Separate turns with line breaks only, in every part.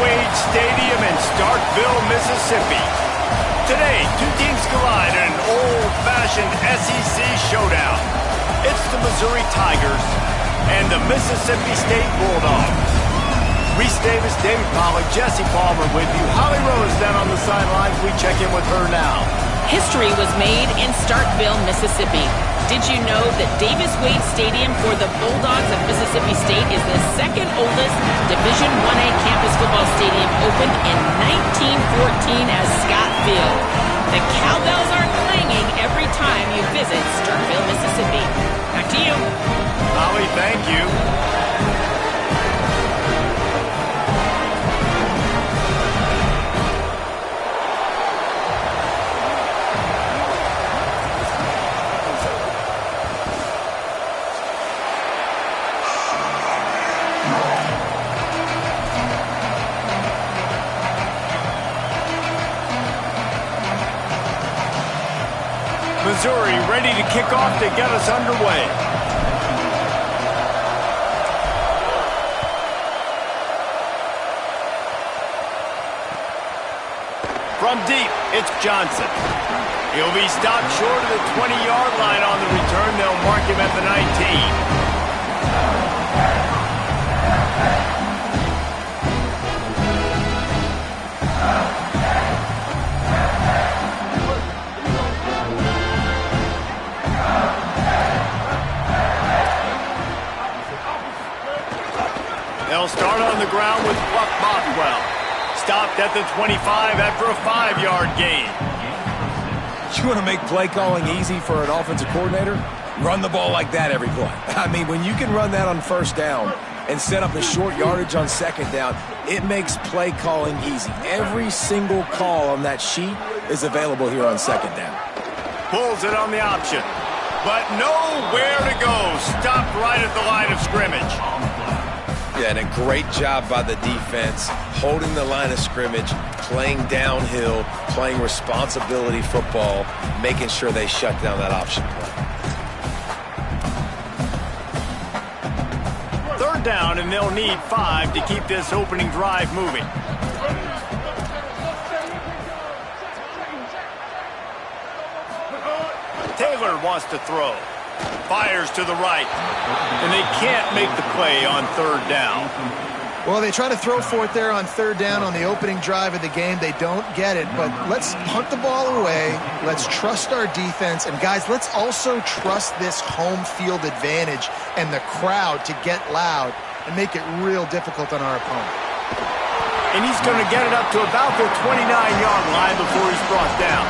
Wade Stadium in Starkville, Mississippi. Today, two teams collide in an old-fashioned SEC showdown. It's the Missouri Tigers and the Mississippi State Bulldogs. Reese Davis, David Pollack, Jesse Palmer with you. Holly Rose down on the sidelines. We check in with her now.
History was made in Starkville, Mississippi. Did you know that Davis Wade Stadium for the Bulldogs of Mississippi State is the second oldest Division I-A campus football stadium, opened in 1914 as Scott Field? The cowbells are clanging every time you visit Starkville, Mississippi. Back to you.
Holly, thank you. Missouri ready to kick off to get us underway. From deep, it's Johnson. He'll be stopped short of the 20-yard line on the return. They'll mark him at the 19. They'll start on the ground with Buck Bothwell. Stopped at the 25 after a 5-yard gain.
You want to make play calling easy for an offensive coordinator? Run the ball like that every play. I mean, when you can run that on first down and set up the short yardage on second down, it makes play calling easy. Every single call on that sheet is available here on second down.
Pulls it on the option, but nowhere to go. Stopped right at the line of scrimmage.
Yeah, and a great job by the defense, holding the line of scrimmage, playing downhill, playing responsibility football, making sure they shut down that option play.
Third down, and they'll need 5 to keep this opening drive moving. Taylor wants to throw. Fires to the right, and they can't make the play on third down.
Well, they try to throw for it there on third down on the opening drive of the game. They don't get it, but let's hunt the ball away. Let's trust our defense. And, guys, let's also trust this home field advantage and the crowd to get loud and make it real difficult on our opponent.
And he's going to get it up to about the 29-yard line before he's brought down.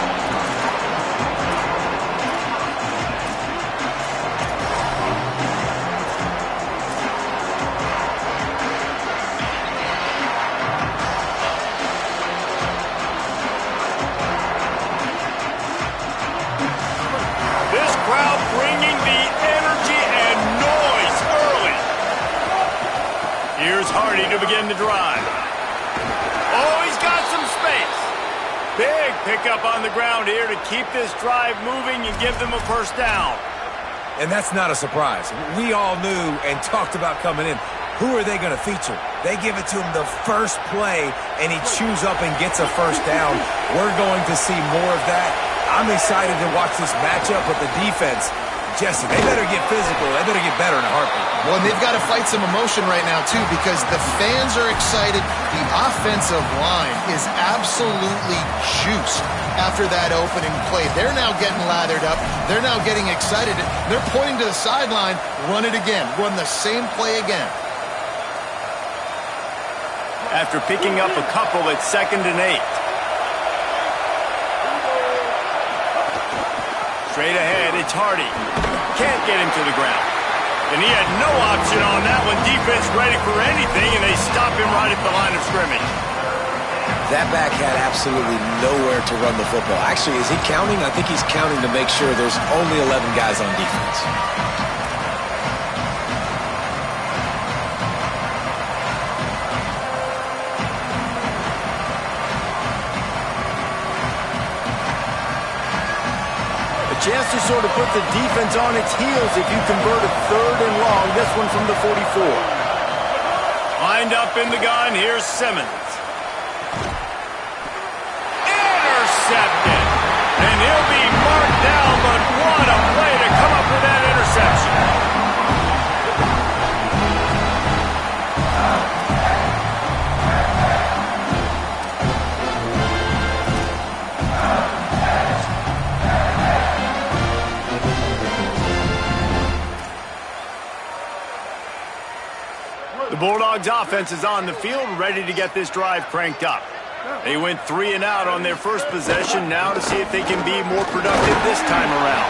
To begin the drive. Oh, he's got some space. Big pickup on the ground here to keep this drive moving and give them a first down.
And that's not a surprise. We all knew and talked about coming in. Who are they going to feature? They give it to him the first play, and he chews up and gets a first down. We're going to see more of that. I'm excited to watch this matchup with the defense. Jesse, they better get physical. They better get better in a heartbeat.
Well, and they've got to fight some emotion right now, too, because the fans are excited. The offensive line is absolutely juiced after that opening play. They're now getting lathered up. They're now getting excited. They're pointing to the sideline. Run it again. Run the same play again.
After picking up a couple at 2nd and 8. Straight ahead, it's Hardy. Can't get him to the ground. And he had no option on that one. Defense ready for anything, and they stop him right at the line of scrimmage.
That back had absolutely nowhere to run the football. Actually, is he counting? I think he's counting to make sure there's only 11 guys on defense.
Chance to sort of put the defense on its heels if you convert a 3rd and long. This one from the 44. Lined up in the gun, here's Simmons. intercepted. And he'll be marked down, but what a play to come up with that interception. The Bulldogs offense is on the field, ready to get this drive cranked up. They went 3 and out on their first possession, now to see if they can be more productive this time around.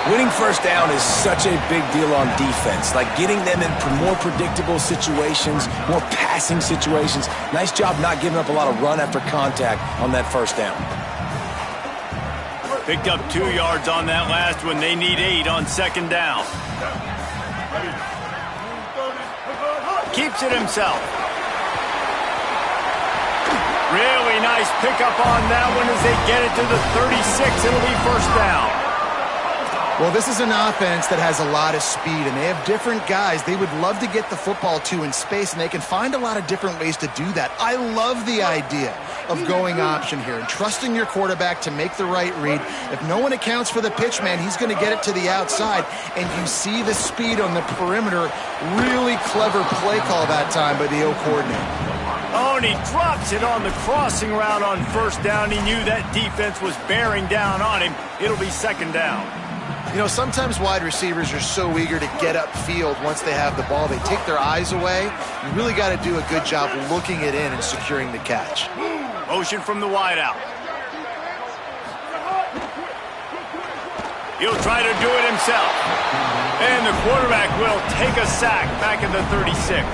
Winning first down is such a big deal on defense, like getting them in more predictable situations, more passing situations. Nice job not giving up a lot of run after contact on that first down.
Picked up 2 yards on that last one. They need 8 on second down. Keeps it himself. Really nice pickup on that one as they get it to the 36. It'll be first down.
Well, this is an offense that has a lot of speed, and they have different guys they would love to get the football to in space, and they can find a lot of different ways to do that. I love the idea of going option here and trusting your quarterback to make the right read. If no one accounts for the pitch, man, he's going to get it to the outside, and you see the speed on the perimeter. Really clever play call that time by the O coordinator.
Oh, and he drops it on the crossing route on first down. He knew that defense was bearing down on him. It'll be second down.
You know, sometimes wide receivers are so eager to get upfield once they have the ball. They take their eyes away. You really got to do a good job looking it in and securing the catch.
Motion from the wideout. He'll try to do it himself. And the quarterback will take a sack back at the 36.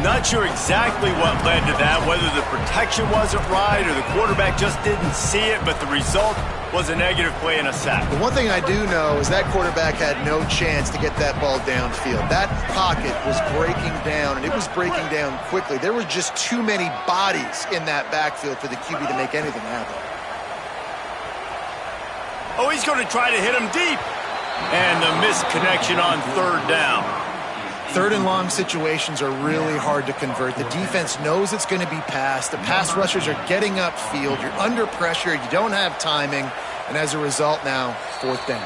Not sure exactly what led to that, whether the protection wasn't right or the quarterback just didn't see it, but the result was a negative play and a sack.
The one thing I do know is that quarterback had no chance to get that ball downfield. That pocket was breaking down, and it was breaking down quickly. There were just too many bodies in that backfield for the QB to make anything happen.
Oh, he's going to try to hit him deep. And the missed connection on third down.
Third and long situations are really hard to convert. The defense knows it's going to be passed. The pass rushers are getting upfield. You're under pressure. You don't have timing. And as a result now, fourth down.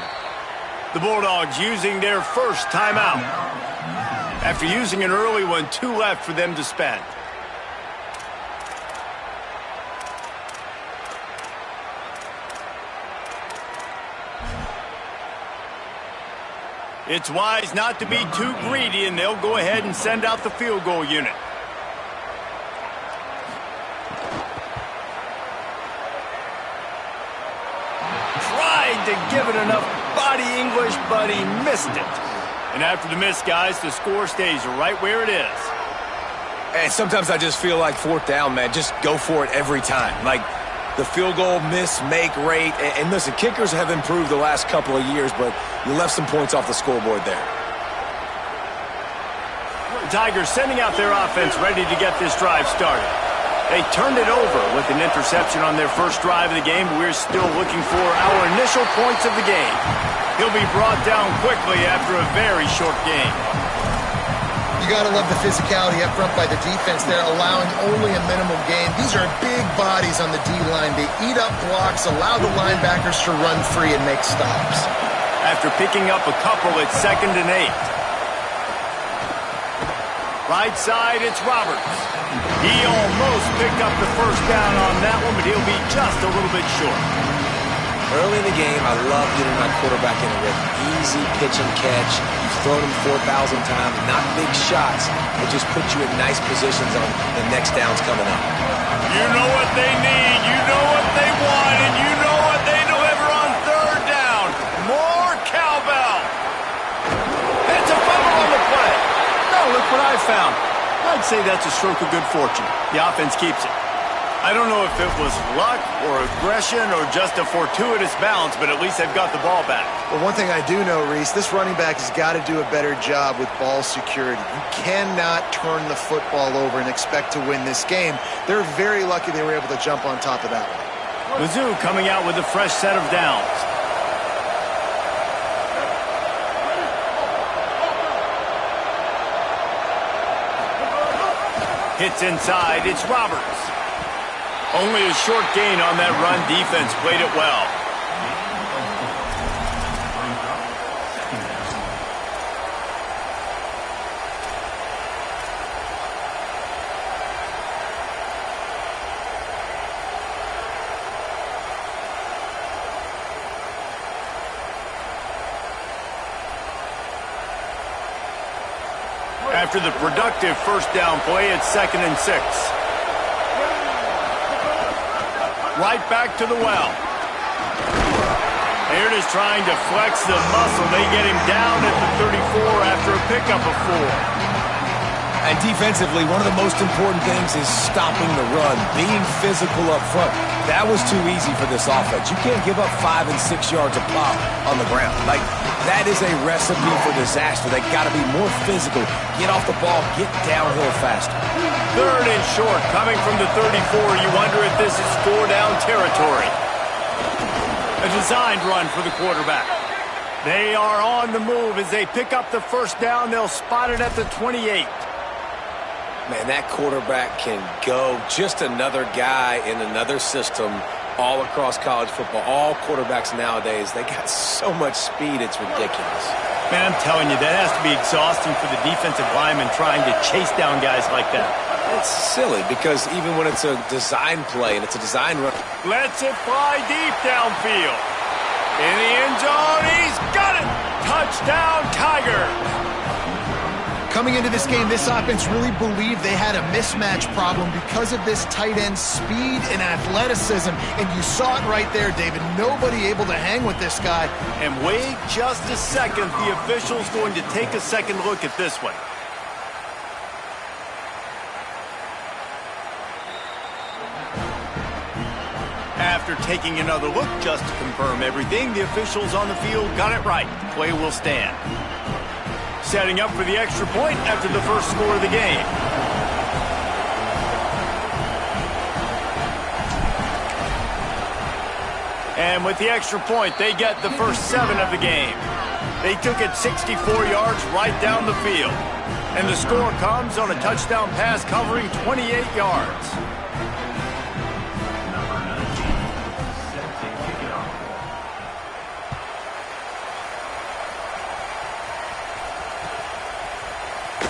The Bulldogs using their first timeout. After using an early one, 2 left for them to spend. It's wise not to be too greedy, and they'll go ahead and send out the field goal unit. Tried to give it enough body English, but he missed it. And after the miss, guys, the score stays right where it is.
And sometimes I just feel like fourth down, man, just go for it every time. Like the field goal miss, make rate. And listen, kickers have improved the last couple of years, but you left some points off the scoreboard there.
The Tigers sending out their offense ready to get this drive started. They turned it over with an interception on their first drive of the game. We're still looking for our initial points of the game. He'll be brought down quickly after a very short game.
You got to love the physicality up front by the defense there, allowing only a minimum gain. These are big bodies on the D-line. They eat up blocks, allow the linebackers to run free and make stops.
After picking up a couple, it's 2nd and 8. Right side, it's Roberts. He almost picked up the first down on that one, but he'll be just a little bit short.
Early in the game, I love getting my quarterback in a rhythm. Easy pitch and catch. You've thrown him 4,000 times. Not big shots, but just put you in nice positions on the next downs coming up.
You know what they need. You know what they want, and you know what they deliver on third down. More cowbell. It's a fumble on the play. Now look what I found. I'd say that's a stroke of good fortune. The offense keeps it. I don't know if it was luck or aggression or just a fortuitous bounce, but at least they've got the ball back.
Well, one thing I do know, Reese, this running back has got to do a better job with ball security. You cannot turn the football over and expect to win this game. They're very lucky they were able to jump on top of that one.
Mizzou coming out with a fresh set of downs. Hits inside, it's Roberts. Only a short gain on that run. Defense played it well. After the productive first down play, it's 2nd and 6. Right back to the well. Here it is trying to flex the muscle. They get him down at the 34 after a pickup of 4.
And defensively, one of the most important things is stopping the run, being physical up front. That was too easy for this offense. You can't give up 5 and 6 yards a pop on the ground. Like, that is a recipe for disaster. They got to be more physical, get off the ball, get downhill faster.
3rd and short, coming from the 34. You wonder if this is 4-down territory. A designed run for the quarterback. They are on the move as they pick up the first down. They'll spot it at the 28.
Man, that quarterback can go. Just another guy in another system all across college football. All quarterbacks nowadays, they got so much speed, it's ridiculous.
Man, I'm telling you, that has to be exhausting for the defensive lineman trying to chase down guys like that.
It's silly because even when it's a design play and it's a design run.
Lets it fly deep downfield. In the end zone, he's got it! Touchdown, Tigers!
Coming into this game, this offense really believed they had a mismatch problem because of this tight end speed and athleticism. And you saw it right there, David. Nobody able to hang with this guy.
And wait just a second. The official's going to take a second look at this one. After taking another look just to confirm everything, the officials on the field got it right. The play will stand. Setting up for the extra point after the first score of the game. And with the extra point, they get the first 7 of the game. They took it 64 yards right down the field. And the score comes on a touchdown pass covering 28 yards.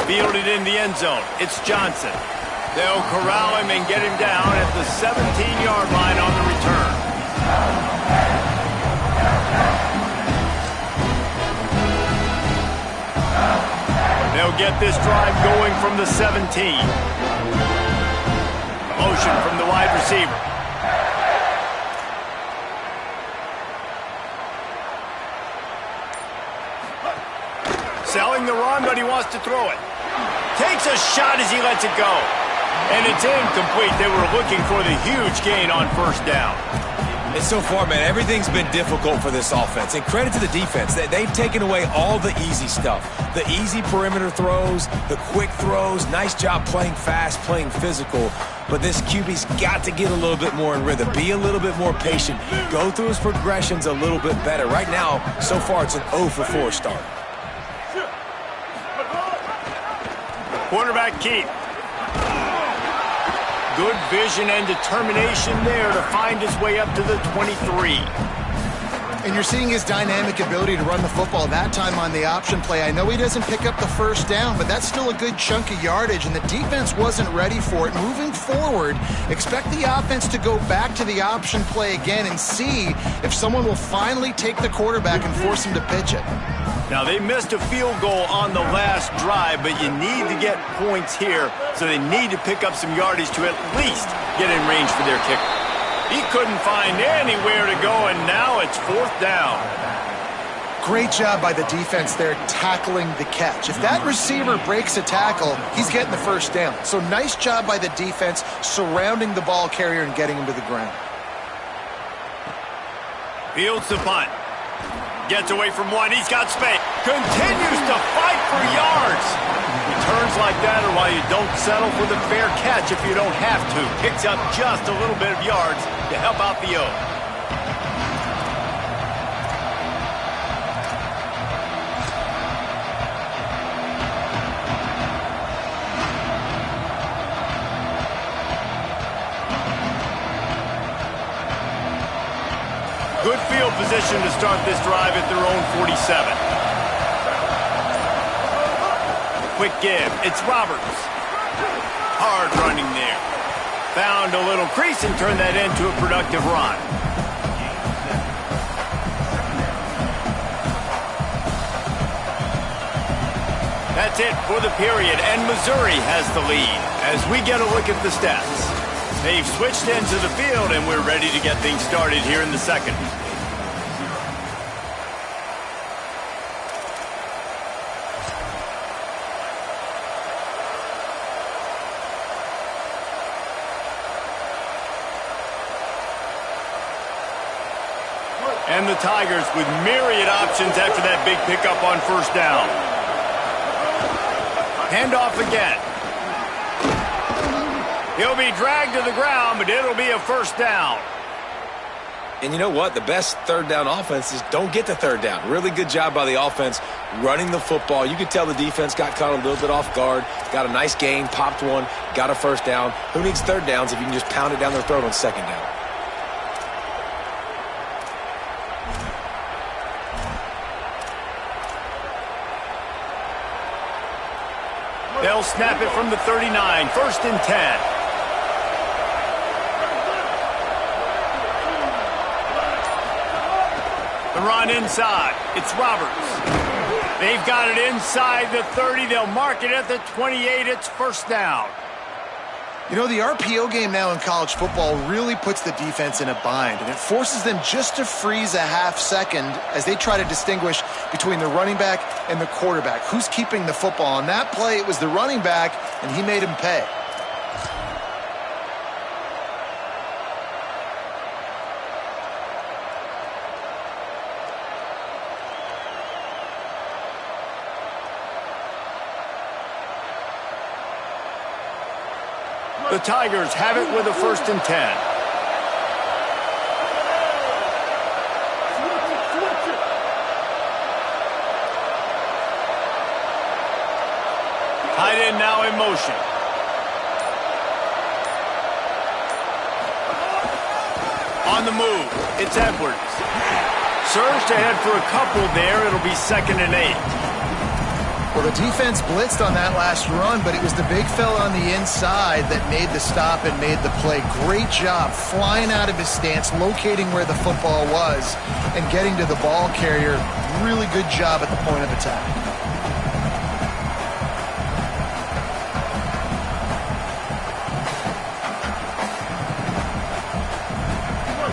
Fielded in the end zone. It's Johnson. They'll corral him and get him down at the 17-yard line on the return. They'll get this drive going from the 17. Motion from the wide receiver. Selling the run, but he wants to throw it. Takes a shot as he lets it go. And it's incomplete. They were looking for the huge gain on first down.
And so far, man, everything's been difficult for this offense. And credit to the defense. They've taken away all the easy stuff. The easy perimeter throws, the quick throws. Nice job playing fast, playing physical. But this QB's got to get a little bit more in rhythm. Be a little bit more patient. Go through his progressions a little bit better. Right now, so far, it's an 0 for 4 start.
Quarterback keep. Good vision and determination there to find his way up to the 23.
And you're seeing his dynamic ability to run the football, that time on the option play. I know he doesn't pick up the first down, but that's still a good chunk of yardage, and the defense wasn't ready for it. Moving forward, expect the offense to go back to the option play again and see if someone will finally take the quarterback and force him to pitch it.
Now, they missed a field goal on the last drive, but you need to get points here, so they need to pick up some yardage to at least get in range for their kicker. He couldn't find anywhere to go, and now it's 4th down.
Great job by the defense there tackling the catch. If that receiver breaks a tackle, he's getting the first down. So nice job by the defense surrounding the ball carrier and getting him to the ground.
Fields the punt. Gets away from one. He's got space. Continues to fight for yards. Returns like that are why you don't settle for the fair catch if you don't have to. Picks up just a little bit of yards to help out the O. Good field position to start this drive at their own 47. Quick give. It's Roberts. Hard running there. Found a little crease and turned that into a productive run. That's it for the period, and Missouri has the lead as we get a look at the stats. They've switched into the field, and we're ready to get things started here in the second. And the Tigers with myriad options after that big pickup on first down. Handoff again. He'll be dragged to the ground, but it'll be a first down.
And you know what? The best third down offense is don't get to third down. Really good job by the offense running the football. You could tell the defense got caught a little bit off guard. Got a nice gain, popped one, got a first down. Who needs third downs if you can just pound it down their throat on second down?
They'll snap it from the 39, first and 10. The run inside. It's Roberts. They've got it inside the 30. They'll mark it at the 28. It's first down.
You know, the RPO game now in college football really puts the defense in a bind, and it forces them just to freeze a half second as they try to distinguish between the running back and the quarterback. Who's keeping the football? On that play, it was the running back, and he made him pay.
The Tigers have it with a first and 10. Tight end now in motion. On the move, it's Edwards. Surged ahead for a couple there. It'll be second and 8.
Well, the defense blitzed on that last run, but it was the big fella on the inside that made the stop and made the play. Great job flying out of his stance, locating where the football was, and getting to the ball carrier. Really good job at the point of attack.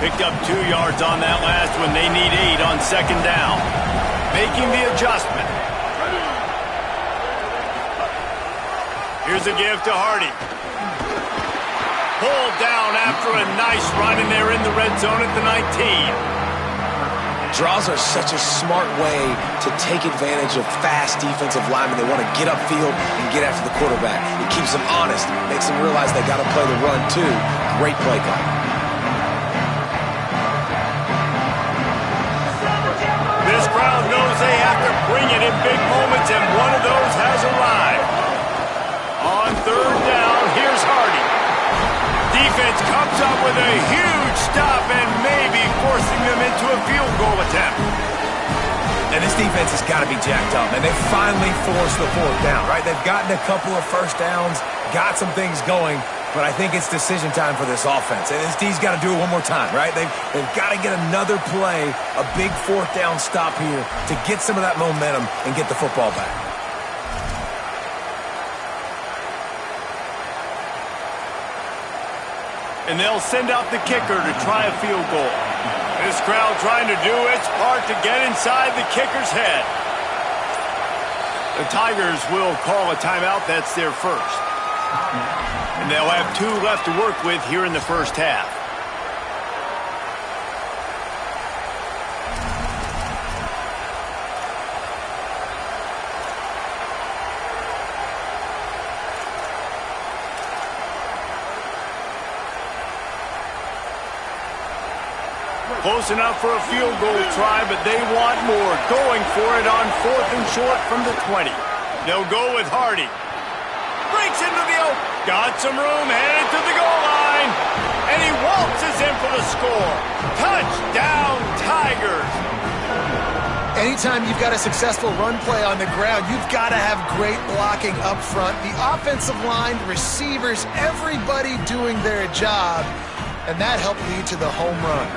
Picked up 2 yards on that last one. They need 8 on second down. Making the adjustment. Here's a give to Hardy. Pulled down after a nice run, and they're in the red zone at the 19.
Draws are such a smart way to take advantage of fast defensive linemen. They want to get upfield and get after the quarterback. It keeps them honest, makes them realize they got to play the run too. Great play call.
This crowd knows they have to bring it in big moments, and one of those has arrived. On third down, here's Hardy. Defense comes up with a huge stop and maybe forcing them into a field goal attempt.
And this defense has got to be jacked up, and they finally forced the fourth down, right? They've gotten a couple of first downs, got some things going, but I think it's decision time for this offense. And this D's got to do it one more time, right? They've got to get another play, a big fourth down stop here to get some of that momentum and get the football back.
And they'll send out the kicker to try a field goal. This crowd trying to do its part to get inside the kicker's head. The Tigers will call a timeout. That's their first. And they'll have 2 left to work with here in the first half. Close enough for a field goal try, but they want more. Going for it on 4th and short from the 20. They'll go with Hardy. Breaks into the open. Got some room, headed to the goal line. And he waltzes in for the score. Touchdown,
Anytime you've got a successful run play on the ground, you've got to have great blocking up front. The offensive line, receivers, everybody doing their job, and that helped lead to the home run.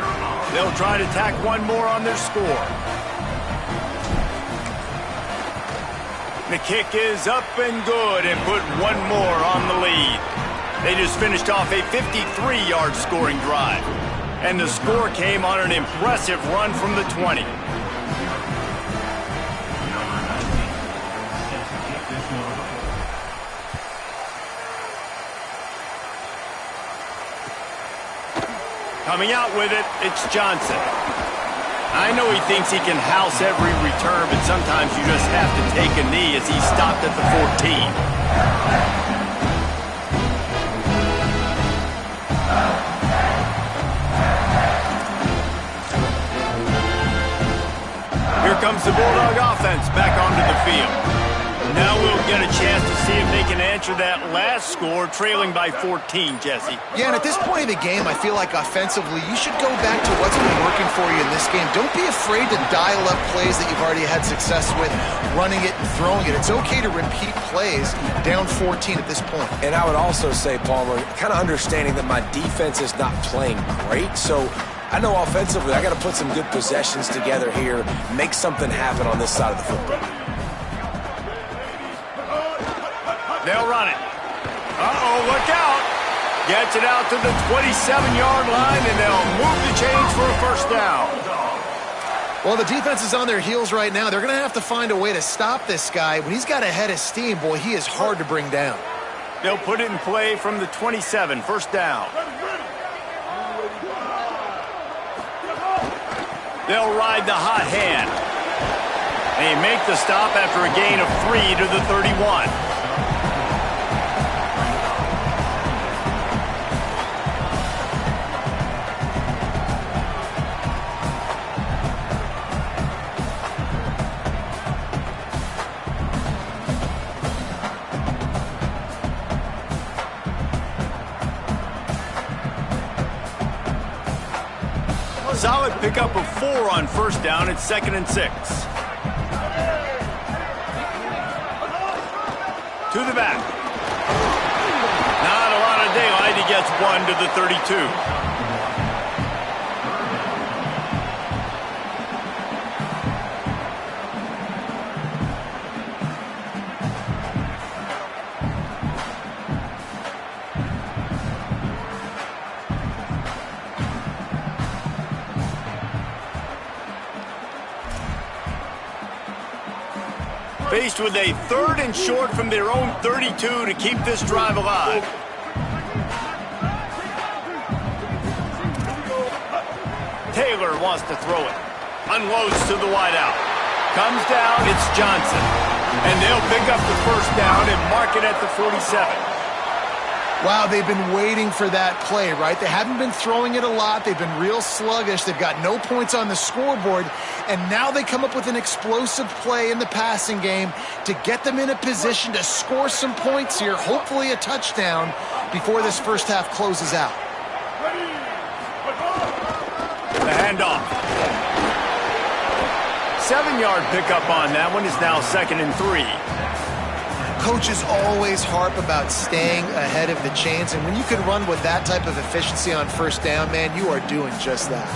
They'll try to tack one more on their score. The kick is up and good and put one more on the lead. They just finished off a 53-yard scoring drive. And the score came on an impressive run from the 20. Coming out with it, it's Johnson. I know he thinks he can house every return, but sometimes you just have to take a knee as he stopped at the 14. Here comes the Bulldog offense back onto the field. Now we'll get a chance to see if they can answer that last score, trailing by 14, Jesse.
Yeah, and at this point in the game, I feel like offensively, you should go back to what's been working for you in this game. Don't be afraid to dial up plays that you've already had success with, running it and throwing it. It's okay to repeat plays down 14 at this point.
And I would also say, Palmer, kind of understanding that my defense is not playing great, so I know offensively I got to put some good possessions together here, make something happen on this side of the football.
They'll run it. Uh-oh, look out. Gets it out to the 27-yard line, and they'll move the chains for a first down.
Well, the defense is on their heels right now. They're going to have to find a way to stop this guy. When he's got a head of steam, boy, he is hard to bring down.
They'll put it in play from the 27, first down. They'll ride the hot hand. They make the stop after a gain of 3 to the 31. Solid pickup of 4 on first down. It's 2nd and 6. To the back. Not a lot of daylight. He gets 1 to the 32. Faced with a 3rd and short from their own 32 to keep this drive alive. Taylor wants to throw it. Unloads to the wideout. Comes down, it's Johnson. And they'll pick up the first down and mark it at the 47.
Wow, they've been waiting for that play, right? They haven't been throwing it a lot. They've been real sluggish. They've got no points on the scoreboard. And now they come up with an explosive play in the passing game to get them in a position to score some points here, hopefully a touchdown, before this first half closes out.
The handoff. 7-yard pickup on that one is now 2nd and 3.
Coaches always harp about staying ahead of the chains, and when you can run with that type of efficiency on first down, man, you are doing just that.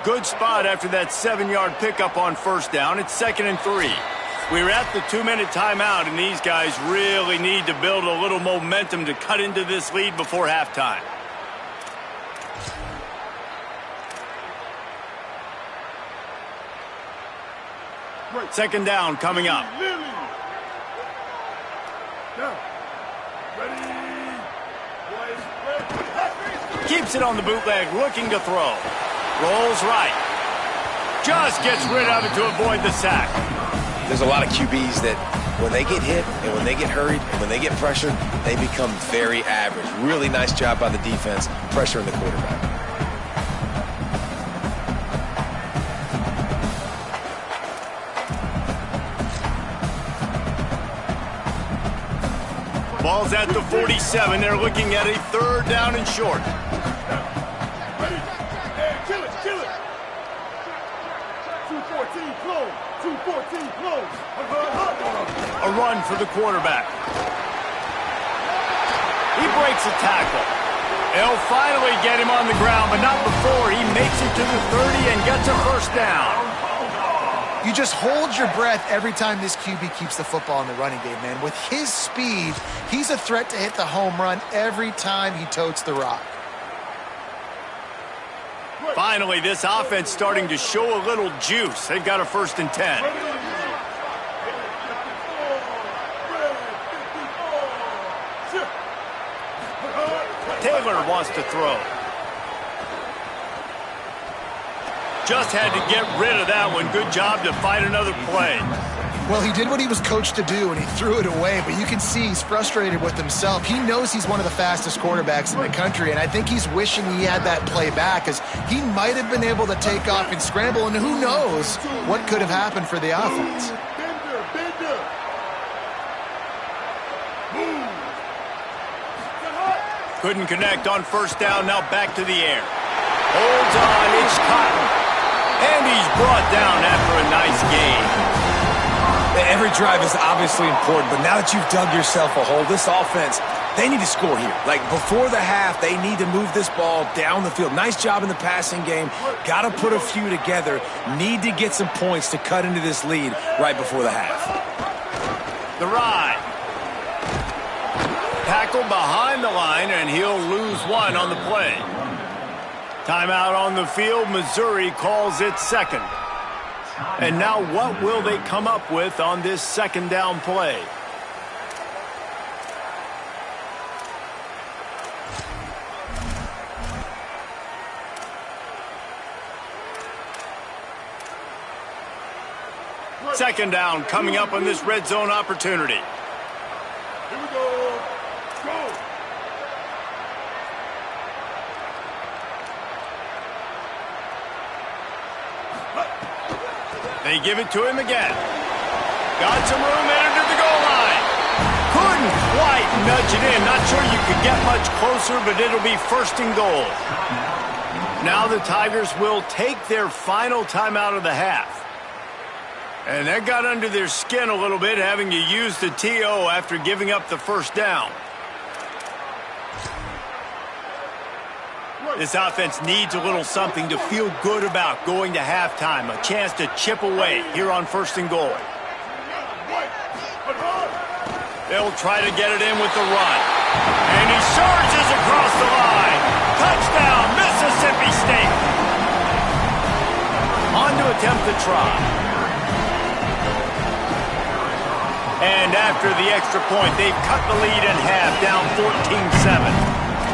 Good spot after that 7-yard pickup on first down. It's 2nd and 3. We're at the 2-minute timeout, and these guys really need to build a little momentum to cut into this lead before halftime. Second down coming up. Keeps it on the bootleg, looking to throw. Rolls right. Just gets rid of it to avoid the sack.
There's a lot of QBs that when they get hit and when they get hurried and when they get pressured, they become very average. Really nice job by the defense, pressuring the quarterback.
Ball's at the 47. They're looking at a 3rd down and short.
Kill it. 214 close. 214 close.
A run for the quarterback. He breaks a tackle. They'll finally get him on the ground, but not before he makes it to the 30 and gets a 1st down.
You just hold your breath every time this QB keeps the football in the running game, man. With his speed, he's a threat to hit the home run every time he totes the rock.
Finally, this offense starting to show a little juice. They've got a 1st and 10. Taylor wants to throw. Just had to get rid of that one. Good job to find another play.
Well, he did what he was coached to do, and he threw it away, but you can see he's frustrated with himself. He knows he's one of the fastest quarterbacks in the country, and I think he's wishing he had that play back, because he might have been able to take off and scramble, and who knows what could have happened for the offense.
Couldn't connect on 1st down, now back to the air. Holds on, it's Cotton. And he's brought down after a nice game.
Every drive is obviously important, but now that you've dug yourself a hole, this offense, they need to score here. Like, before the half, they need to move this ball down the field. Nice job in the passing game. Got to put a few together. Need to get some points to cut into this lead right before the half.
The ride. Tackle behind the line, and he'll lose 1 on the play. Timeout on the field. Missouri calls it 2nd. And now what will they come up with on this 2nd down play? Second down coming up on this red zone opportunity.
Here we go. Go.
They give it to him again. Got some room, entered the goal line. Couldn't quite nudge it in. Not sure you could get much closer, but it'll be 1st and goal. Now the Tigers will take their final timeout of the half. And that got under their skin a little bit, having to use the TO after giving up the 1st down. This offense needs a little something to feel good about going to halftime. A chance to chip away here on 1st and goal. They'll try to get it in with the run. And he surges across the line. Touchdown, Mississippi State. On to attempt the try. And after the extra point, they've cut the lead in half, down 14-7.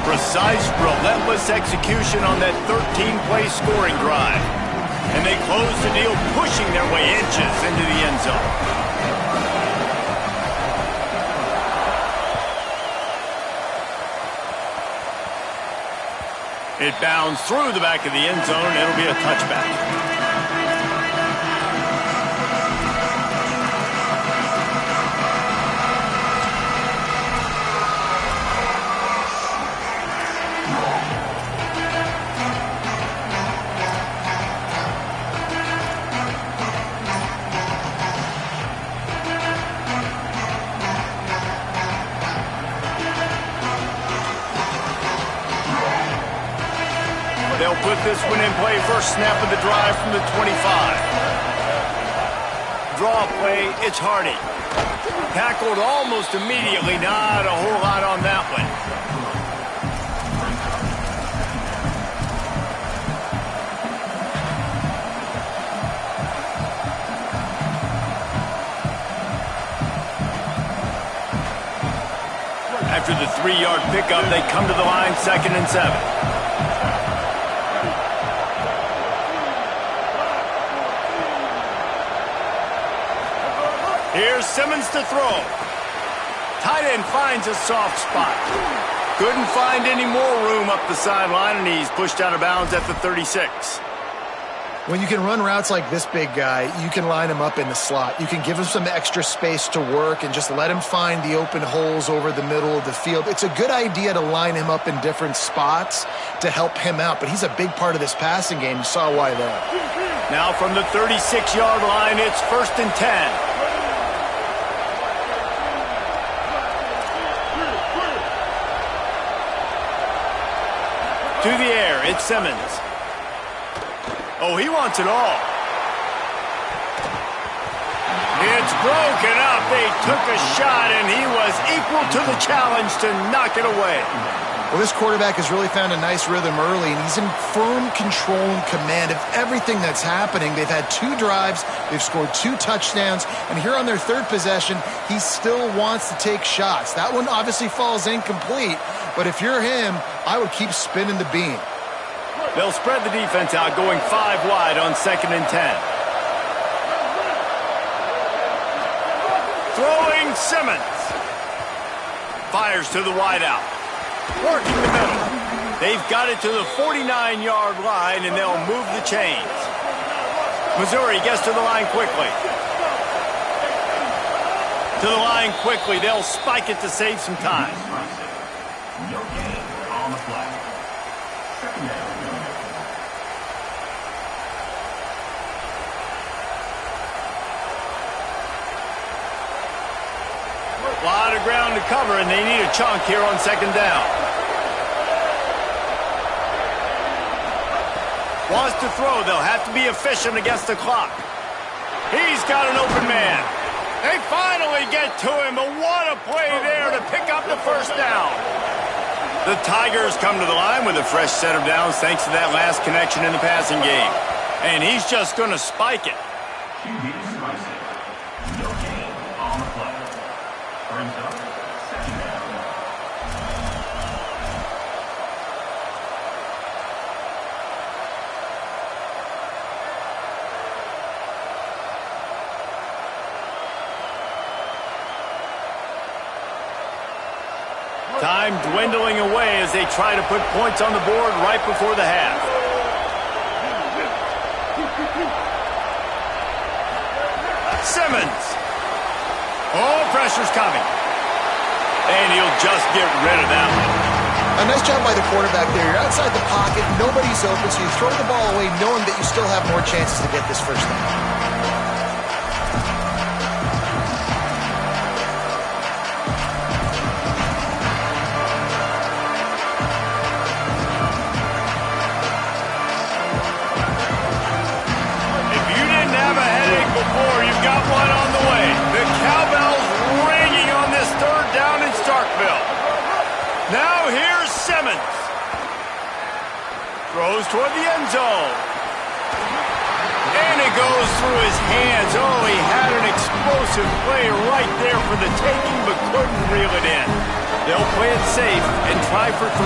Precise, relentless execution on that 13-play scoring drive. And they close the deal, pushing their way inches into the end zone. It bounds through the back of the end zone. It'll be a touchback. They'll put this one in play. First snap of the drive from the 25. Draw play, it's Hardy. Tackled almost immediately. Not a whole lot on that one. After the 3-yard pickup, they come to the line, 2nd and 7. Here's Simmons to throw. Tight end finds a soft spot. Couldn't find any more room up the sideline, and he's pushed out of bounds at the 36.
When you can run routes like this big guy, you can line him up in the slot. You can give him some extra space to work and just let him find the open holes over the middle of the field. It's a good idea to line him up in different spots to help him out, but he's a big part of this passing game. You saw why there.
Now from the 36-yard line, it's 1st and 10. To the air, it's Simmons. Oh, he wants it all. It's broken up. They took a shot, and he was equal to the challenge to knock it away.
Well, this quarterback has really found a nice rhythm early, and he's in firm control and command of everything that's happening. They've had 2 drives. They've scored 2 touchdowns, and here on their 3rd possession, he still wants to take shots. That one obviously falls incomplete, but if you're him, I would keep spinning the beam.
They'll spread the defense out, going 5 wide on 2nd and 10. Throwing Simmons. Fires to the wideout. Working the middle. They've got it to the 49-yard line, and they'll move the chains. Missouri gets to the line quickly. To the line quickly. They'll spike it to save some time.
No gain on the flag. 2nd down.
A lot of ground to cover, and they need a chunk here on 2nd down. Wants to throw. They'll have to be efficient against the clock. He's got an open man. They finally get to him, but what a play there to pick up the 1st down. The Tigers come to the line with a fresh set of downs thanks to that last connection in the passing game. And he's just going to spike it.
QB spicy. No gain on the play. Brings up 2nd down.
Time dwindling away as they try to put points on the board right before the half. Simmons. Oh, pressure's coming. And he'll just get rid of that one.
A nice job by the quarterback there. You're outside the pocket, nobody's open, so you throw the ball away knowing that you still have more chances to get this 1st down.
You've got one on the way. The cowbell's ringing on this 3rd down in Starkville. Now here's Simmons. Throws toward the end zone. And it goes through his hands. Oh, he had an explosive play right there for the taking, but couldn't reel it in. They'll play it safe and try for 3.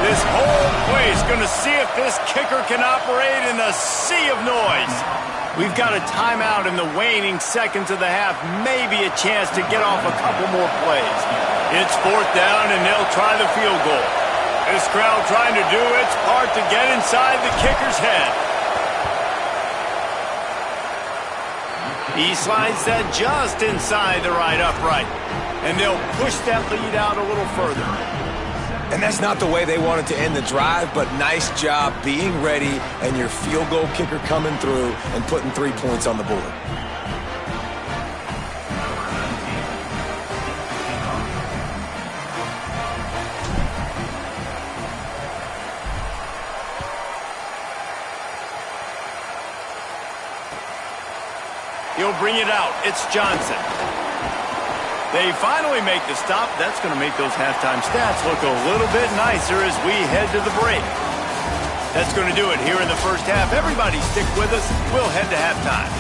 This whole play is going to see if this kicker can operate in the sea of noise. We've got a timeout in the waning seconds of the half. Maybe a chance to get off a couple more plays. It's 4th down, and they'll try the field goal. This crowd trying to do its part to get inside the kicker's head. He slides that just inside the right upright. And they'll push that lead out a little further.
And that's not the way they wanted to end the drive, but nice job being ready and your field goal kicker coming through and putting 3 points on the board.
He'll bring it out. It's Johnson. They finally make the stop. That's going to make those halftime stats look a little bit nicer as we head to the break. That's going to do it here in the 1st half. Everybody stick with us. We'll head to halftime.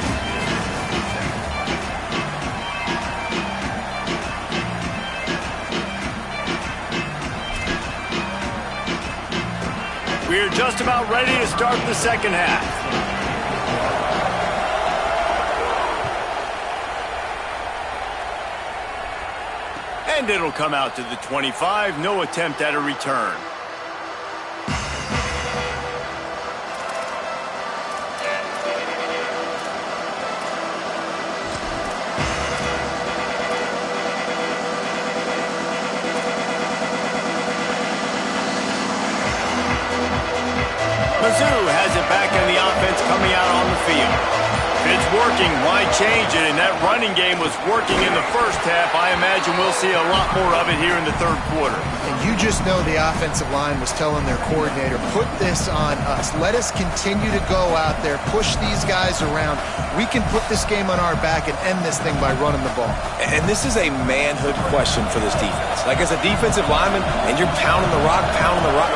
We're just about ready to start the 2nd half. And it'll come out to the 25. No attempt at a return. Mizzou has it back in the offense coming out on the field. If it's working, why change it? And that running game was working in the first half. I imagine we'll see a lot more of it here in the third quarter.
And you just know the offensive line was telling their coordinator, put this on us. Let us continue to go out there, push these guys around. We can put this game on our back and end this thing by running the ball.
And this is a manhood question for this defense. Like, as a defensive lineman, and you're pounding the rock,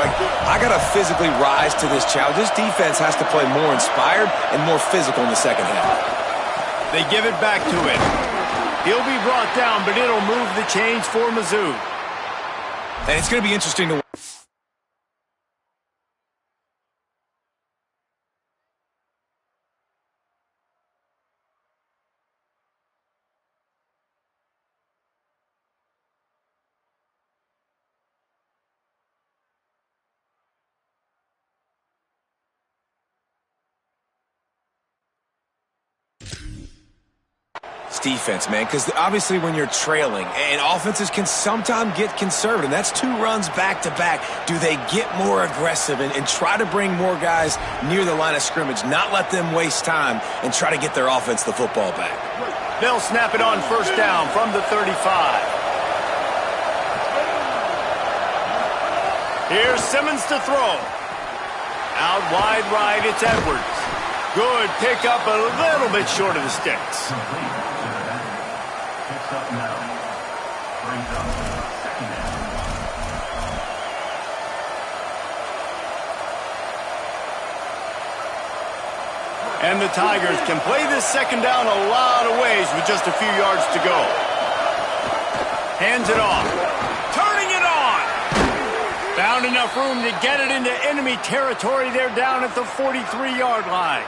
like, I got to physically rise to this challenge. This defense has to play more inspired and more physical in the second half.
They give it back to him. He'll be brought down, but it'll move the chains for Mizzou.
And it's going to be interesting to watch. Defense, man, because obviously when you're trailing and offenses can sometimes get conservative, that's 2 runs back-to-back. Do they get more aggressive and try to bring more guys near the line of scrimmage, not let them waste time and try to get their offense the football back?
They'll snap it on first down from the 35. Here's Simmons to throw. Out wide right, it's Edwards. Good pickup, a little bit short of the sticks.
Picks up 9. Brings up second down.
And the Tigers can play this second down a lot of ways with just a few yards to go. Hands it off. Turning it on. Found enough room to get it into enemy territory. They're down at the 43-yard line.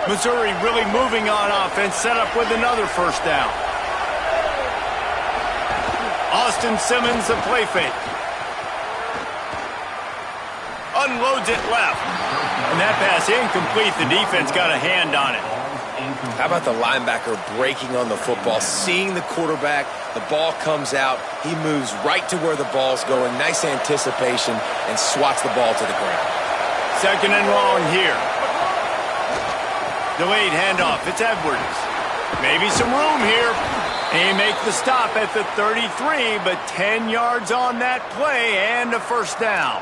Missouri really moving on offense, set up with another first down. Austin Simmons, a play fake. Unloads it left. And that pass incomplete. The defense got a hand on it.
How about the linebacker breaking on the football, seeing the quarterback, the ball comes out, he moves right to where the ball's going, nice anticipation, and swats the ball to the ground.
Second and long here. Delayed handoff. It's Edwards. Maybe some room here. He make the stop at the 33, but 10 yards on that play and a first down.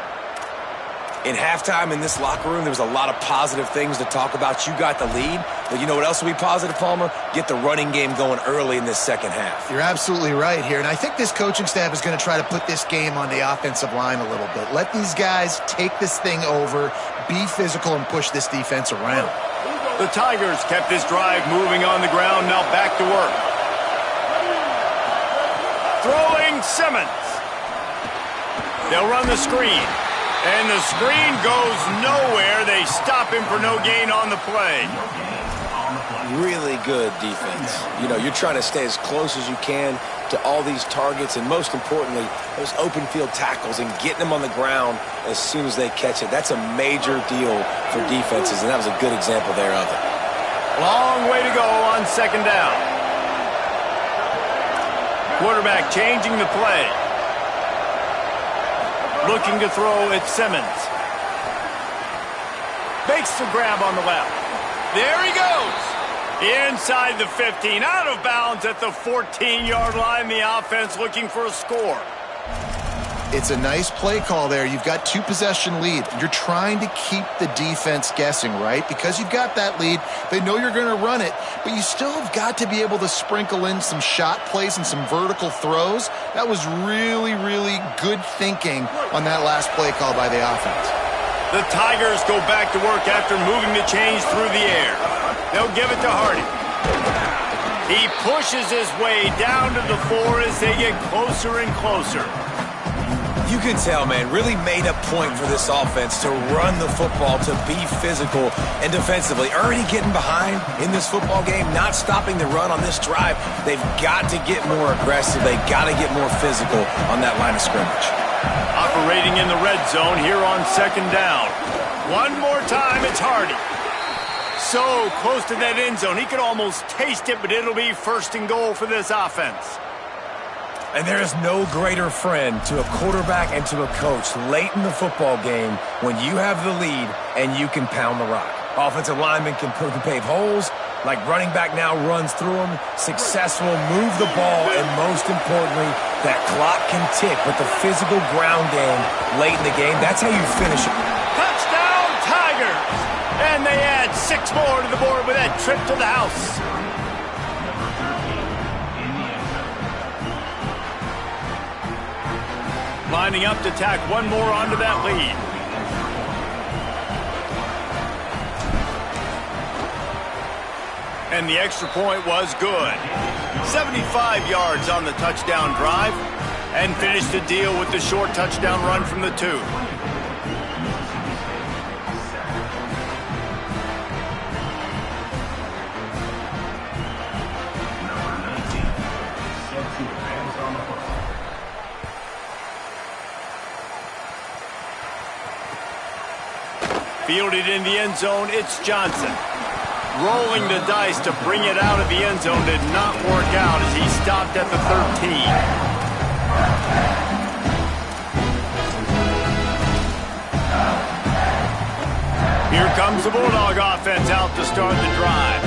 In halftime in this locker room, there was a lot of positive things to talk about. You got the lead, but you know what else will be positive, Palmer? Get the running game going early in this second half.
You're absolutely right here, and I think this coaching staff is going to try to put this game on the offensive line a little bit. Let these guys take this thing over, be physical, and push this defense around.
The Tigers kept this drive moving on the ground, now back to work. Throwing Simmons. They'll run the screen. And the screen goes nowhere. They stop him for no gain on the play.
Really good defense. You know, you're trying to stay as close as you can to all these targets, and most importantly, those open field tackles and getting them on the ground as soon as they catch it. That's a major deal for defenses, and that was a good example there of it.
Long way to go on second down. Quarterback changing the play. Looking to throw at Simmons. Makes the grab on the left. There he goes. Inside the 15, out of bounds at the 14-yard line. The offense looking for a score.
It's a nice play call there. You've got 2-possession lead. You're trying to keep the defense guessing, right? Because you've got that lead, they know you're going to run it, but you still have got to be able to sprinkle in some shot plays and some vertical throws. That was really, really good thinking on that last play call by the offense.
The Tigers go back to work after moving the chains through the air. They'll give it to Hardy. He pushes his way down to the 4 as they get closer and closer.
You can tell, man, really made a point for this offense to run the football, to be physical and defensively. Already getting behind in this football game, not stopping the run on this drive. They've got to get more aggressive. They've got to get more physical on that line of scrimmage.
Operating in the red zone here on second down. One more time, it's Hardy. So close to that end zone. He could almost taste it, but it'll be first and goal for this offense.
And there is no greater friend to a quarterback and to a coach late in the football game when you have the lead and you can pound the rock. Offensive linemen can pave holes, like running back now runs through them, successful, move the ball, and most importantly, that clock can tick with the physical ground game late in the game. That's how you finish it.
Touchdown, Tigers! And they add 6 more to the board with that trip to the house. Lining up to tack one more onto that lead. And the extra point was good. 75 yards on the touchdown drive, and finished the deal with the short touchdown run from the 2. Fielded in the end zone, it's Johnson. Rolling the dice to bring it out of the end zone did not work out as he stopped at the 13. Here comes the Bulldog offense out to start the drive.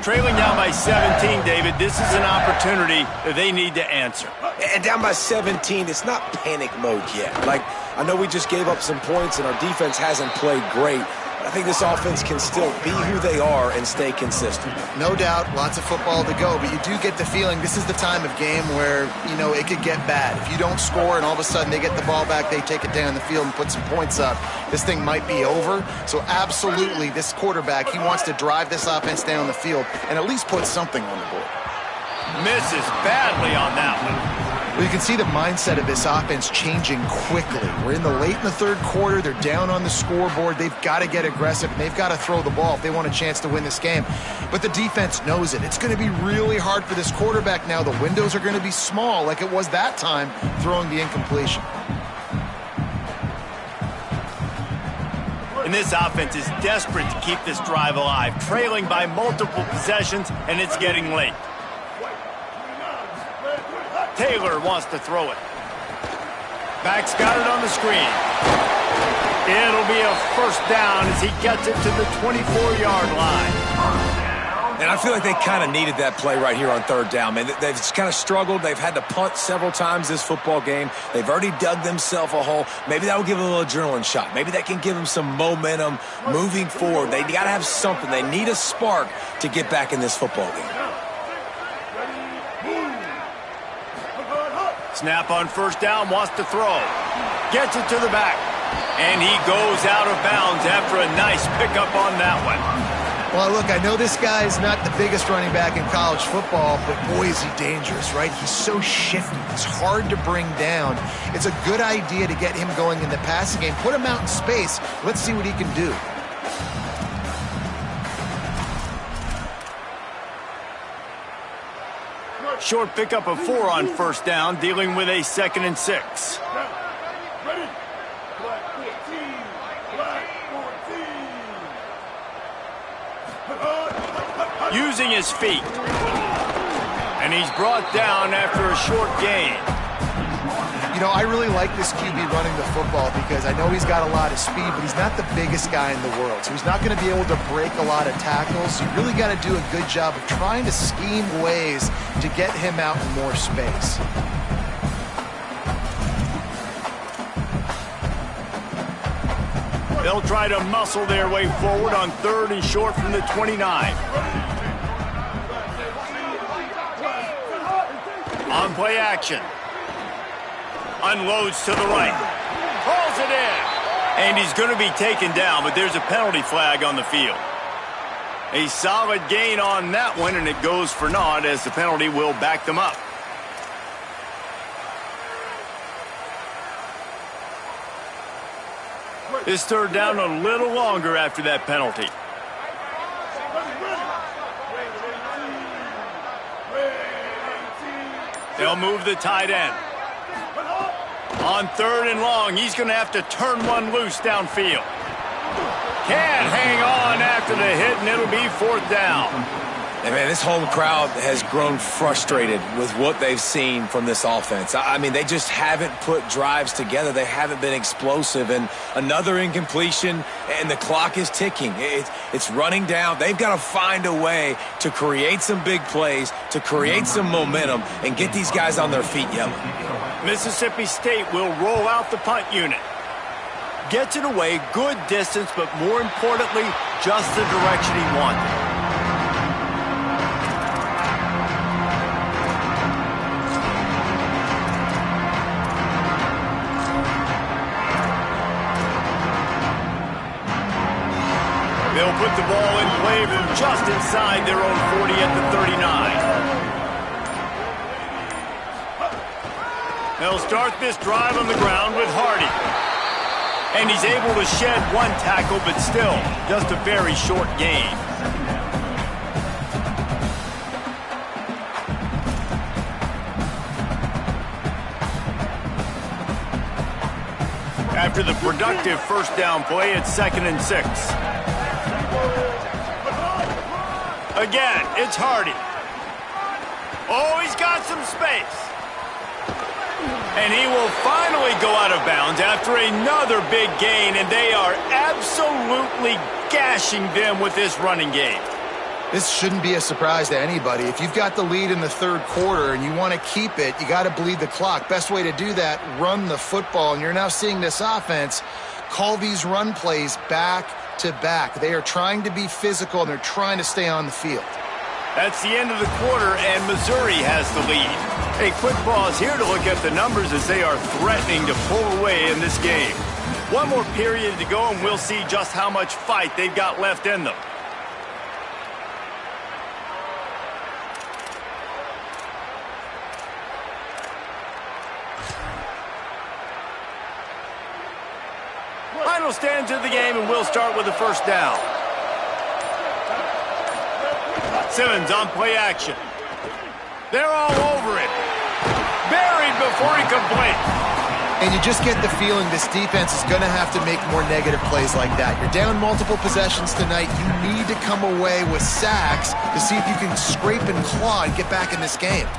Trailing down by 17, David, this is an opportunity that they need to answer.
And down by 17, it's not panic mode yet. Like, I know we just gave up some points and our defense hasn't played great. I think this offense can still be who they are and stay consistent.
No doubt, lots of football to go, but you do get the feeling this is the time of game where, you know, it could get bad. If you don't score and all of a sudden they get the ball back, they take it down the field and put some points up, this thing might be over. So absolutely, this quarterback, he wants to drive this offense down the field and at least put something on the board.
Misses badly on that one.
Well, you can see the mindset of this offense changing quickly. We're in the third quarter. They're down on the scoreboard. They've got to get aggressive, and they've got to throw the ball if they want a chance to win this game. But the defense knows it. It's going to be really hard for this quarterback now. The windows are going to be small like it was that time throwing the incompletion.
And this offense is desperate to keep this drive alive, trailing by multiple possessions, and it's getting late. Taylor wants to throw it. Back's got it on the screen. It'll be a first down as he gets it to the 24-yard line.
And I feel like they kind of needed that play right here on third down, man. They've kind of struggled. They've had to punt several times this football game. They've already dug themselves a hole. Maybe that will give them a little adrenaline shot. Maybe that can give them some momentum moving forward. They got to have something. They need a spark to get back in this football game.
Snap on first down, wants to throw. Gets it to the back. And he goes out of bounds after a nice pickup on that one.
Well, look, I know this guy's not the biggest running back in college football, but boy, is he dangerous, right? He's so shifty. He's hard to bring down. It's a good idea to get him going in the passing game. Put him out in space. Let's see what he can do.
Short pickup of 4 on first down, dealing with a 2nd and 6.
Ready? Black 14. Black 14.
Using his feet. And he's brought down after a short gain.
You know, I really like this QB running the football because I know he's got a lot of speed, but he's not the biggest guy in the world. So he's not going to be able to break a lot of tackles. So you really got to do a good job of trying to scheme ways to get him out in more space.
They'll try to muscle their way forward on 3rd and short from the 29. On play action. Unloads to the right. Calls it in. And he's going to be taken down, but there's a penalty flag on the field. A solid gain on that one, and it goes for naught as the penalty will back them up. This third down a little longer after that penalty. They'll move the tight end. On 3rd and long, he's going to have to turn one loose downfield. Can't hang on after the hit, and it'll be 4th down.
And man, this whole crowd has grown frustrated with what they've seen from this offense. I mean, they just haven't put drives together. They haven't been explosive. And another incompletion, and the clock is ticking. It's running down. They've got to find a way to create some big plays, to create some momentum, and get these guys on their feet yelling.
Mississippi State will roll out the punt unit. Gets it away, good distance, but more importantly, just the direction he wanted. They'll put the ball in play from just inside their own 40 at the 39. They'll start this drive on the ground with Hardy. And he's able to shed one tackle, but still, just a very short gain. After the productive first down play, it's 2nd and 6. Again, it's Hardy. Oh, he's got some space. And he will finally go out of bounds after another big gain, and they are absolutely gashing them with this running game.
This shouldn't be a surprise to anybody. If you've got the lead in the 3rd quarter and you want to keep it, you got to bleed the clock. Best way to do that, run the football. And you're now seeing this offense call these run plays back to back. They are trying to be physical, and they're trying to stay on the field.
That's the end of the quarter, and Missouri has the lead. A quick pause here to look at the numbers as they are threatening to pull away in this game. One more period to go, and we'll see just how much fight they've got left in them. Final stanza of the game, and we'll start with the first down. Simmons on play action. They're all over it. Buried before he completes.
And you just get the feeling this defense is going to have to make more negative plays like that. You're down multiple possessions tonight. You need to come away with sacks to see if you can scrape and claw and get back in this game.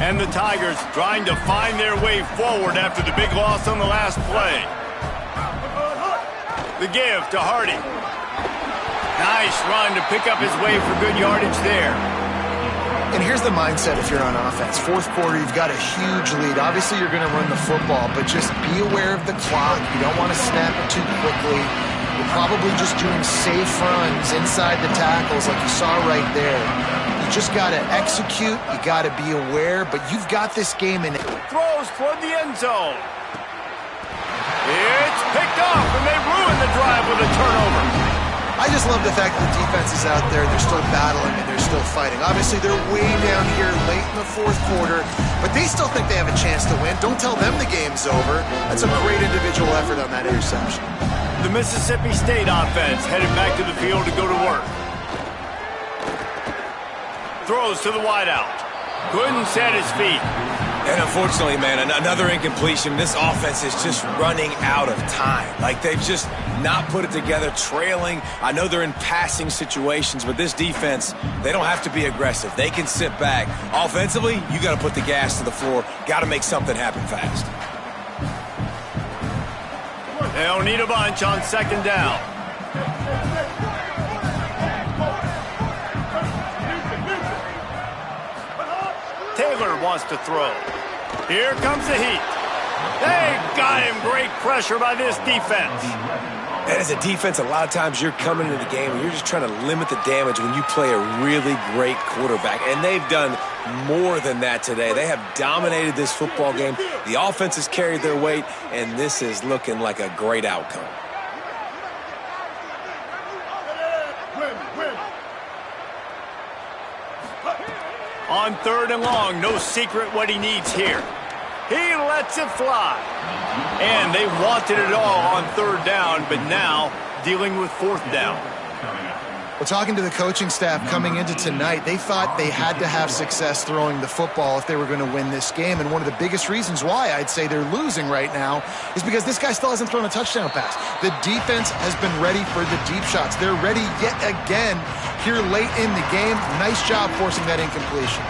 And the Tigers trying to find their way forward after the big loss on the last play. The give to Hardy. Nice run to pick up his way for good yardage there.
And here's the mindset if you're on offense. 4th quarter, you've got a huge lead. Obviously, you're going to run the football, but just be aware of the clock. You don't want to snap it too quickly. You're probably just doing safe runs inside the tackles like you saw right there. You just got to execute. You got to be aware, but you've got this game in it.
Throws toward the end zone. It's picked off, and they ruin the drive with a turnover.
I just love the fact that the defense is out there. They're still battling, and they're still fighting. Obviously, they're way down here late in the 4th quarter, but they still think they have a chance to win. Don't tell them the game's over. That's a great individual effort on that interception.
The Mississippi State offense headed back to the field to go to work. Throws to the wideout. Couldn't set his feet.
And unfortunately, man, another incompletion. This offense is just running out of time. Like, they've just not put it together, trailing. I know they're in passing situations, but this defense, they don't have to be aggressive. They can sit back. Offensively, you got to put the gas to the floor. Got to make something happen fast.
They'll need a bunch on 2nd down. Taylor wants to throw. Here comes the heat. They got him. Great pressure by this defense.
And as a defense, a lot of times you're coming into the game and you're just trying to limit the damage when you play a really great quarterback. And they've done more than that today. They have dominated this football game. The offense has carried their weight, and this is looking like a great outcome.
On 3rd and long, no secret what he needs here. lets it fly. And they wanted it all on third down, but now dealing with fourth down.
Well, talking to the coaching staff coming into tonight, they thought they had to have success throwing the football if they were going to win this game. And one of the biggest reasons why I'd say they're losing right now is because this guy still hasn't thrown a touchdown pass. The defense has been ready for the deep shots. They're ready yet again here late in the game. Nice job forcing that incompletion.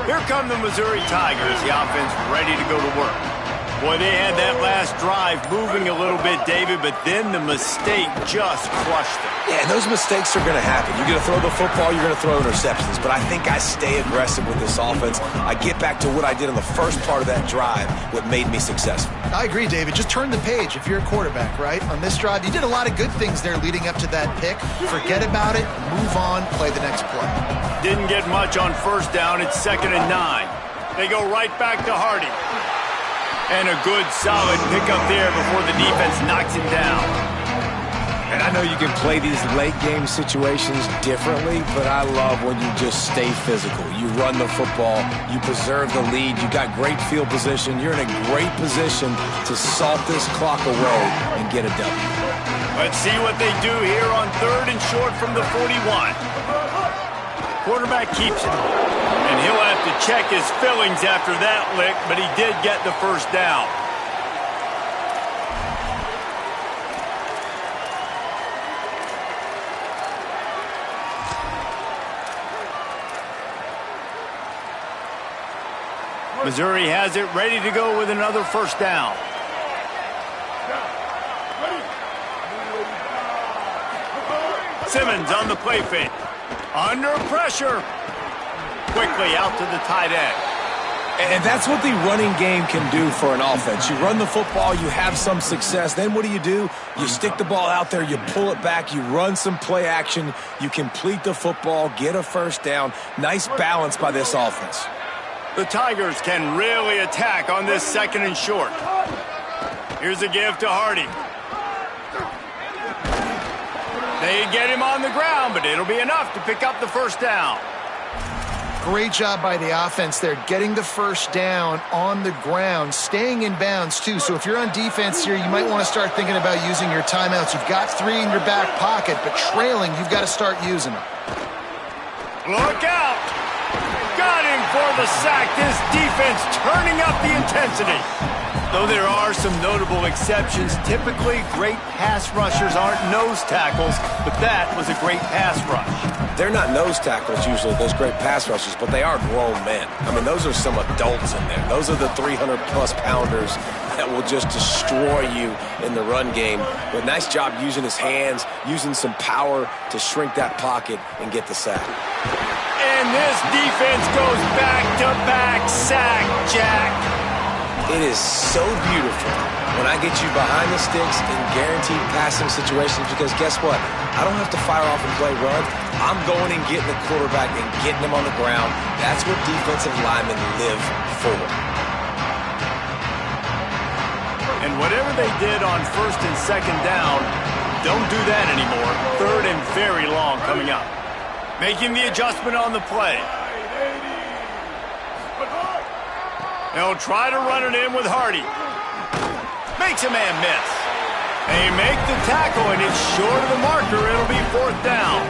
Here come the Missouri Tigers, the offense ready to go to work. Boy, they had that last drive moving a little bit, David, but then the mistake just crushed them.
Yeah, and those mistakes are going to happen. You're going to throw the football, you're going to throw interceptions, but I think I stay aggressive with this offense. I get back to what I did in the first part of that drive, what made me successful.
I agree, David. Just turn the page if you're a quarterback, right? On this drive, you did a lot of good things there leading up to that pick. Forget about it, move on, play the next play.
Didn't get much on first down. It's 2nd and 9. They go right back to Hardy. And a good, solid pickup there before the defense knocks him down.
And I know you can play these late-game situations differently, but I love when you just stay physical. You run the football, you preserve the lead, you got great field position, you're in a great position to salt this clock away and get a W.
Let's see what they do here on 3rd and short from the 41. Quarterback keeps it. And he'll have to check his fillings after that lick, but he did get the first down. Missouri has it ready to go with another first down. Simmons on the play fake. Under pressure. Quickly out to the tight end.
And that's what the running game can do for an offense. You run the football, you have some success. Then what do? You stick the ball out there, you pull it back, you run some play action, you complete the football, get a first down. Nice balance by this offense.
The Tigers can really attack on this 2nd and short. Here's a give to Hardy. They get him on the ground, but it'll be enough to pick up the first down.
Great job by the offense there, getting the first down on the ground, staying in bounds too. So if you're on defense here, you might want to start thinking about using your timeouts. You've got 3 in your back pocket, but trailing, you've got to start using them.
Look out! Got him for the sack. This defense turning up the intensity. Though there are some notable exceptions, typically great pass rushers aren't nose tackles, but that was a great pass rush.
They're not nose tackles usually, those great pass rushers, but they are grown men. I mean, those are some adults in there. Those are the 300-plus pounders that will just destroy you in the run game. But nice job using his hands, using some power to shrink that pocket and get the sack.
And this defense goes back-to-back sack, Jack.
It is so beautiful when I get you behind the sticks in guaranteed passing situations because guess what? I don't have to fire off and play run. I'm going and getting the quarterback and getting him on the ground. That's what defensive linemen live for.
And whatever they did on 1st and 2nd down, don't do that anymore. 3rd and very long coming up. Making the adjustment on the play. They'll try to run it in with Hardy. Makes a man miss. They make the tackle, and it's short of the marker. It'll be 4th down.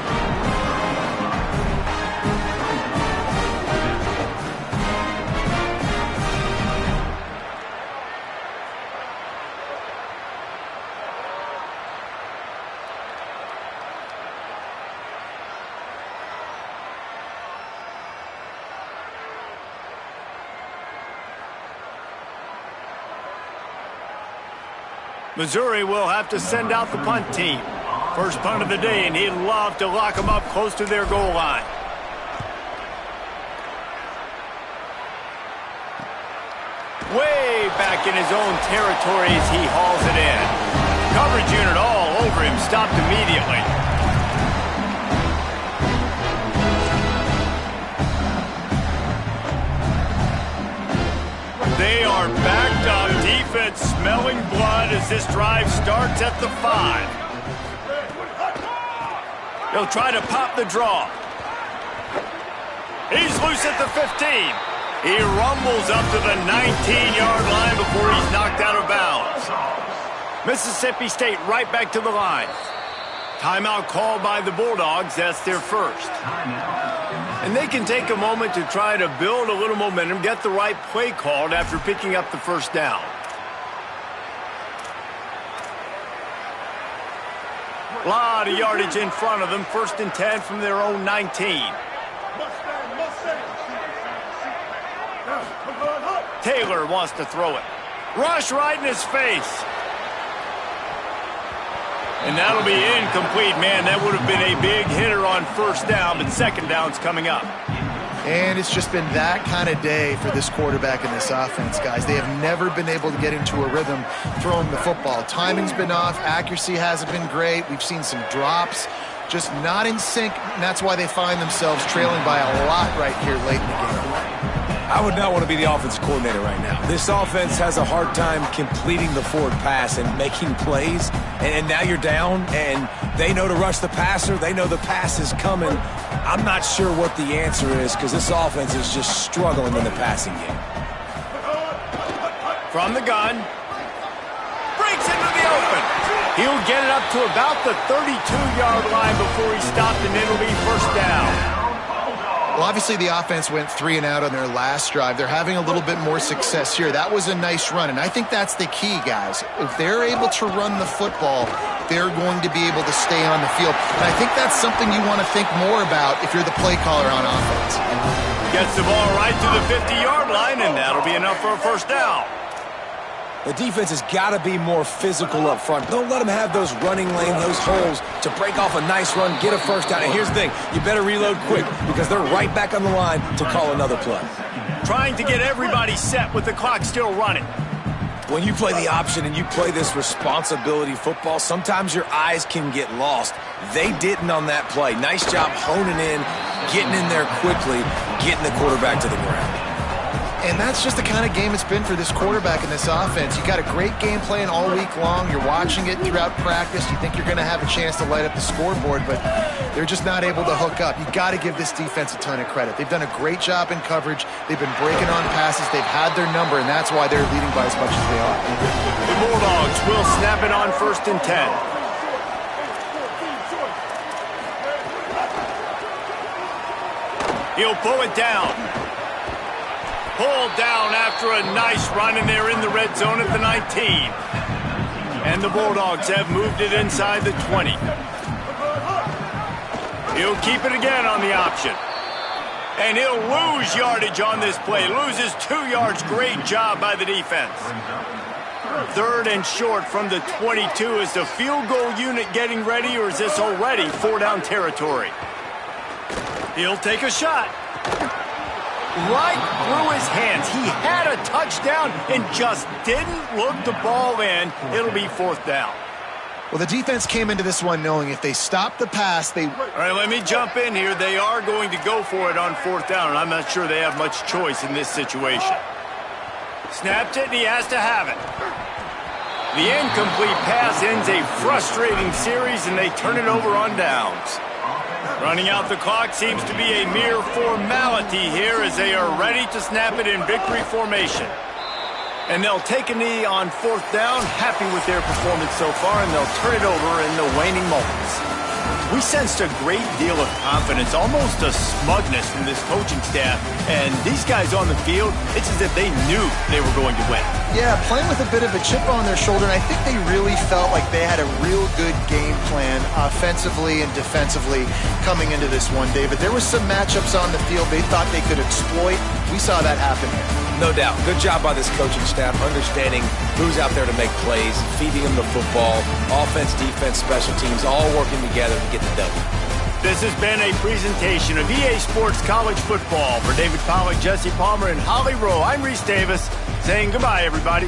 Missouri will have to send out the punt team. First punt of the day, and he'd love to lock them up close to their goal line. Way back in his own territory as he hauls it in. Coverage unit all over him, stopped immediately. They are backed up. Defense smelling blood as this drive starts at the 5. They'll try to pop the draw. He's loose at the 15. He rumbles up to the 19-yard line before he's knocked out of bounds. Mississippi State right back to the line. Timeout called by the Bulldogs. That's their first. And they can take a moment to try to build a little momentum, get the right play called after picking up the first down. A lot of yardage in front of them. 1st and 10 from their own 19. Taylor wants to throw it. Rush right in his face. And that'll be incomplete, man. That would have been a big hitter on 1st down, but 2nd down's coming up.
And it's just been that kind of day for this quarterback and this offense, guys. They have never been able to get into a rhythm throwing the football. Timing's been off. Accuracy hasn't been great. We've seen some drops. Just not in sync, and that's why they find themselves trailing by a lot right here late in the game.
I would not want to be the offensive coordinator right now. This offense has a hard time completing the forward pass and making plays. And now you're down, and they know to rush the passer. They know the pass is coming. I'm not sure what the answer is because this offense is just struggling in the passing game.
From the gun. Breaks into the open. He'll get it up to about the 32-yard line before he's stopped, and it'll be 1st down.
Well, obviously the offense went 3 and out on their last drive. They're having a little bit more success here. That was a nice run, and I think that's the key, guys. If they're able to run the football, they're going to be able to stay on the field. And I think that's something you want to think more about if you're the play caller on offense.
Gets the ball right to the 50-yard line, and that'll be enough for a 1st down.
The defense has got to be more physical up front. Don't let them have those running lane, those holes to break off a nice run, get a 1st down. And here's the thing, you better reload quick because they're right back on the line to call another play.
Trying to get everybody set with the clock still running.
When you play the option and you play this responsibility football, sometimes your eyes can get lost. They didn't on that play. Nice job honing in, getting in there quickly, getting the quarterback to the ground.
And that's just the kind of game it's been for this quarterback and this offense. You got a great game plan all week long. You're watching it throughout practice. You think you're going to have a chance to light up the scoreboard, but they're just not able to hook up. You got to give this defense a ton of credit. They've done a great job in coverage. They've been breaking on passes. They've had their number, and that's why they're leading by as much as they are.
The Bulldogs will snap it on 1st and 10. He'll pull it down. Pulled down after a nice run, and they're in the red zone at the 19. And the Bulldogs have moved it inside the 20. He'll keep it again on the option. And he'll lose yardage on this play. Loses 2 yards. Great job by the defense. 3rd and short from the 22. Is the field goal unit getting ready, or is this already 4-down territory? He'll take a shot. Right through his hands. He had a touchdown and just didn't look the ball in. It'll be 4th down.
Well, the defense came into this one knowing if they stop the pass, they...
All right, let me jump in here. They are going to go for it on 4th down, and I'm not sure they have much choice in this situation. Snapped it, and he has to have it. The incomplete pass ends a frustrating series, and they turn it over on downs. Running out the clock seems to be a mere formality here as they are ready to snap it in victory formation. And they'll take a knee on 4th down, happy with their performance so far, and they'll turn it over in the waning moments. We sensed a great deal of confidence, almost a smugness from this coaching staff. And these guys on the field, it's as if they knew they were going to win.
Yeah, playing with a bit of a chip on their shoulder, and I think they really felt like they had a real good game plan offensively and defensively coming into this one, David. There were some matchups on the field they thought they could exploit. We saw that happen here.
No doubt. Good job by this coaching staff, understanding who's out there to make plays, feeding them the football, offense, defense, special teams, all working together to get the W.
This has been a presentation of EA Sports College Football. For David Pollack, Jesse Palmer, and Holly Rowe, I'm Reese Davis saying goodbye, everybody.